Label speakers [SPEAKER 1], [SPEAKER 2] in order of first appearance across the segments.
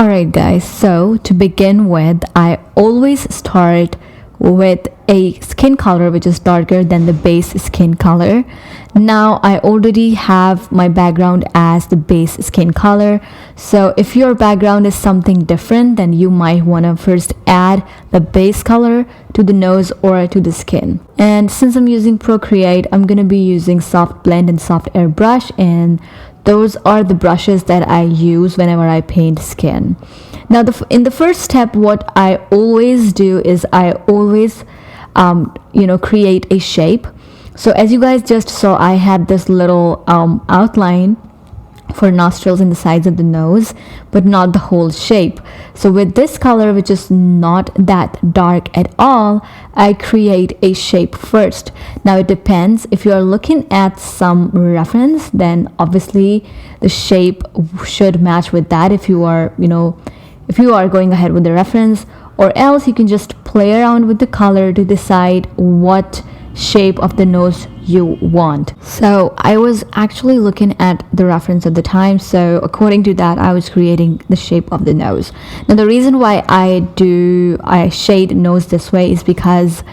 [SPEAKER 1] Alright guys, so to begin with, I always start with a skin color which is darker than the base skin color. Now I already have my background as the base skin color, so if your background is something different, then you might want to first add the base color to the nose or to the skin. And since I'm using Procreate, I'm going to be using soft blend and soft airbrush, and those are the brushes that I use whenever I paint skin. Now in the first step, what I always do is I always create a shape. So as you guys just saw, I had this little outline for nostrils in the sides of the nose, but not the whole shape. So with this color, which is not that dark at all, I create a shape first. Now it depends. If you are looking at some reference, then obviously the shape should match with that if you are going ahead with the reference, or else you can just play around with the color to decide what shape of the nose you want. So I was actually looking at the reference at the time, so according to that I was creating the shape of the nose. Now the reason why I shade nose this way is because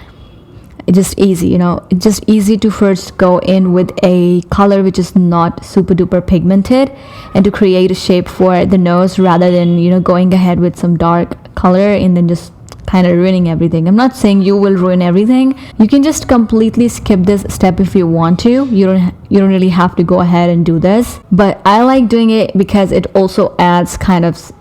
[SPEAKER 1] it's just easy, it's just easy to first go in with a color which is not super duper pigmented and to create a shape for the nose, rather than going ahead with some dark color and then just kind of ruining everything. I'm not saying you will ruin everything. You can just completely skip this step if you want to. You don't really have to go ahead and do this, but I like doing it because it also adds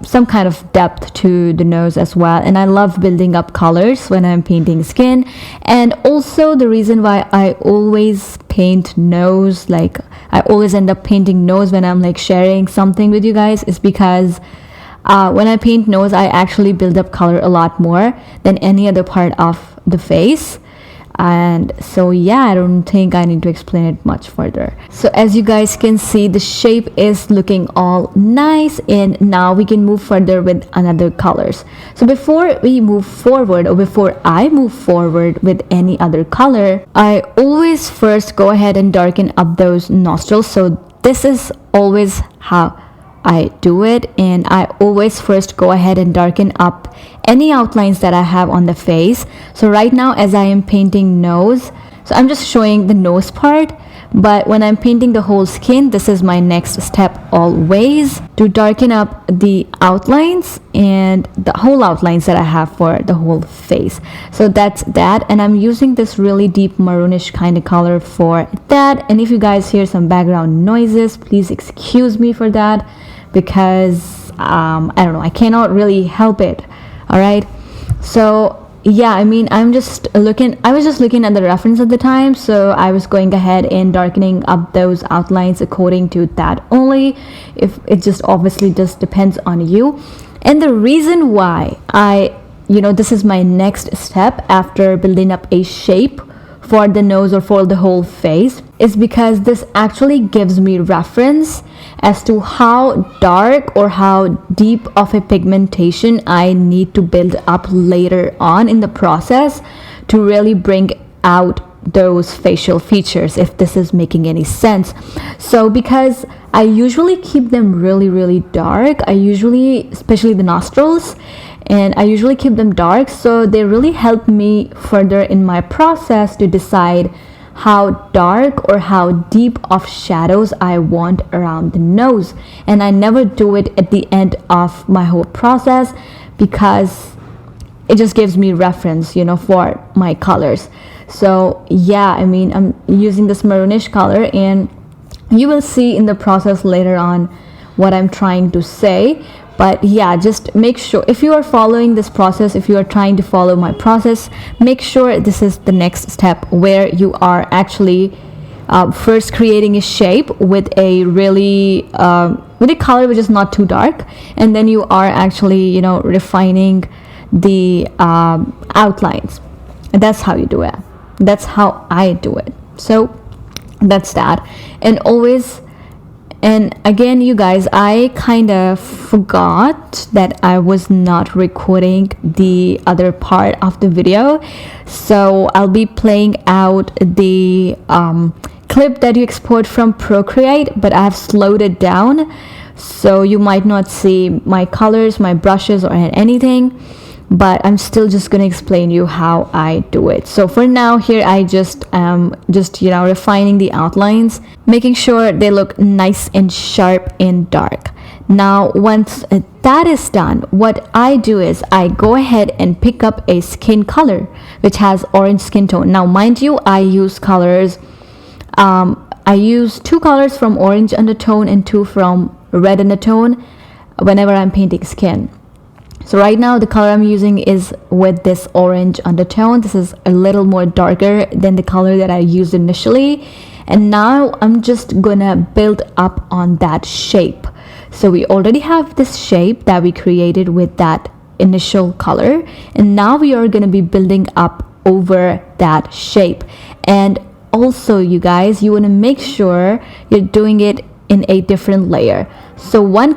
[SPEAKER 1] some kind of depth to the nose as well. And I love building up colors when I'm painting skin. And also the reason why I always paint nose, like I always end up painting nose when I'm like sharing something with you guys, is because when I paint nose, I actually build up color a lot more than any other part of the face. And so yeah, I don't think I need to explain it much further. So as you guys can see, the shape is looking all nice, and now we can move further with another colors. So before we move forward, or before I move forward with any other color, I always first go ahead and darken up those nostrils. So this is always how I do it, and I always first go ahead and darken up any outlines that I have on the face. So right now, as I am painting nose, so I'm just showing the nose part, but when I'm painting the whole skin, this is my next step always, to darken up the outlines and the whole outlines that I have for the whole face. So that's that, and I'm using this really deep maroonish kind of color for that. And if you guys hear some background noises, please excuse me for that, because I don't know, I cannot really help it. All right, so yeah, I was just looking at the reference at the time, so I was going ahead and darkening up those outlines according to that only. If it just obviously just depends on you. And the reason why this is my next step after building up a shape for the nose or for the whole face, is because this actually gives me reference as to how dark or how deep of a pigmentation I need to build up later on in the process to really bring out those facial features, if this is making any sense. So because I usually keep them really, really dark, especially the nostrils, and I usually keep them dark, so they really help me further in my process to decide how dark or how deep of shadows I want around the nose. And I never do it at the end of my whole process, because it just gives me reference, for my colors. So yeah, I'm using this maroonish color, and you will see in the process later on what I'm trying to say. But yeah, just make sure, if you are following this process, if you are trying to follow my process, make sure this is the next step, where you are actually first creating a shape with a really with a color which is not too dark, and then you are actually refining the outlines. And that's how you do it. That's how I do it. So that's that. And again, you guys, I kind of forgot that I was not recording the other part of the video. So I'll be playing out the clip that you export from Procreate, but I've slowed it down so you might not see my colors, my brushes, or anything, but I'm still just going to explain you how I do it. So for now, here I just refining the outlines, making sure they look nice and sharp and dark. Now once that is done, what I do is I go ahead and pick up a skin color which has orange skin tone. Now mind you, I use colors, I use 2 colors from orange undertone and 2 from red undertone whenever I'm painting skin. So right now the color I'm using is with this orange undertone. This is a little more darker than the color that I used initially, and now I'm just gonna build up on that shape. So we already have this shape that we created with that initial color, and now we are going to be building up over that shape. And also, you guys, you want to make sure you're doing it in a different layer. So one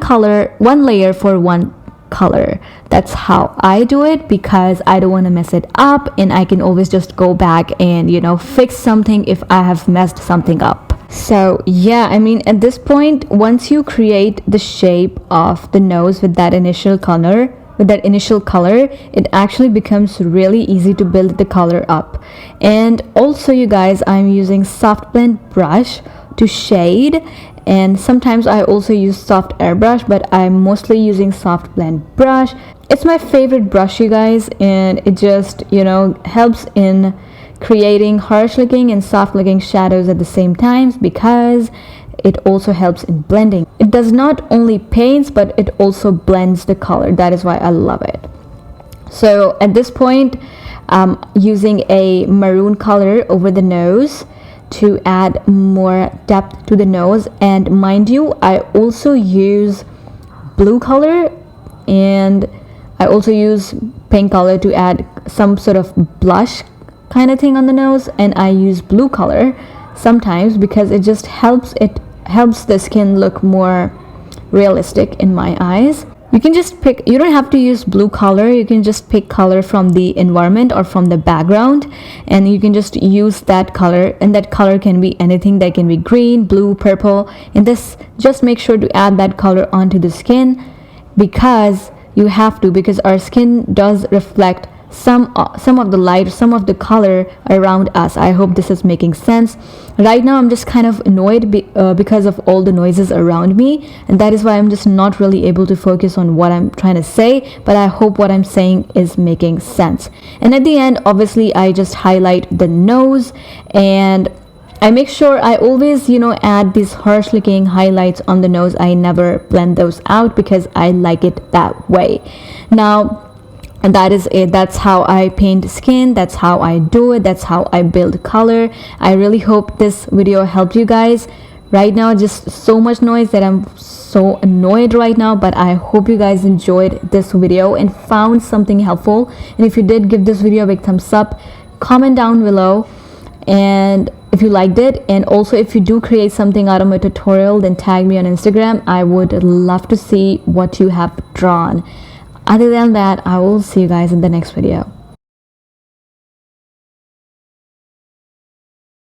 [SPEAKER 1] layer for one color. That's how I do it, because I don't want to mess it up, and I can always just go back and fix something if I have messed something up. So yeah, I mean, at this point, once you create the shape of the nose with that initial color, it actually becomes really easy to build the color up. And also, you guys, I'm using soft blend brush to shade, and sometimes I also use soft airbrush, but I'm mostly using soft blend brush. It's my favorite brush, you guys, and it just helps in creating harsh looking and soft looking shadows at the same time, because it also helps in blending. It does not only paints, but it also blends the color. That is why I love it. So at this point, I'm using a maroon color over the nose to add more depth to the nose. And mind you, I also use blue color, and I also use pink color to add some sort of blush kind of thing on the nose. And I use blue color sometimes because it just helps the skin look more realistic in my eyes. You can just pick, you don't have to use blue color, you can just pick color from the environment or from the background, and you can just use that color, and that color can be anything. That can be green, blue, purple, and this, just make sure to add that color onto the skin, because you have to, because our skin does reflect some of the light, some of the color around us. I hope this is making sense. Right now I'm just kind of annoyed because of all the noises around me, and that is why I'm just not really able to focus on what I'm trying to say, but I hope what I'm saying is making sense. And at the end, obviously, I just highlight the nose, and I make sure I always add these harsh looking highlights on the nose. I never blend those out because I like it that way. Now, and that is it. That's how I paint skin. That's how I do it. That's how I build color. I really hope this video helped you guys. Right now, just so much noise that I'm so annoyed right now, but I hope you guys enjoyed this video and found something helpful. And if you did, give this video a big thumbs up, comment down below, and if you liked it. And also, if you do create something out of my tutorial, then tag me on Instagram. I would love to see what you have drawn. Other than that, I will see you guys in the next video.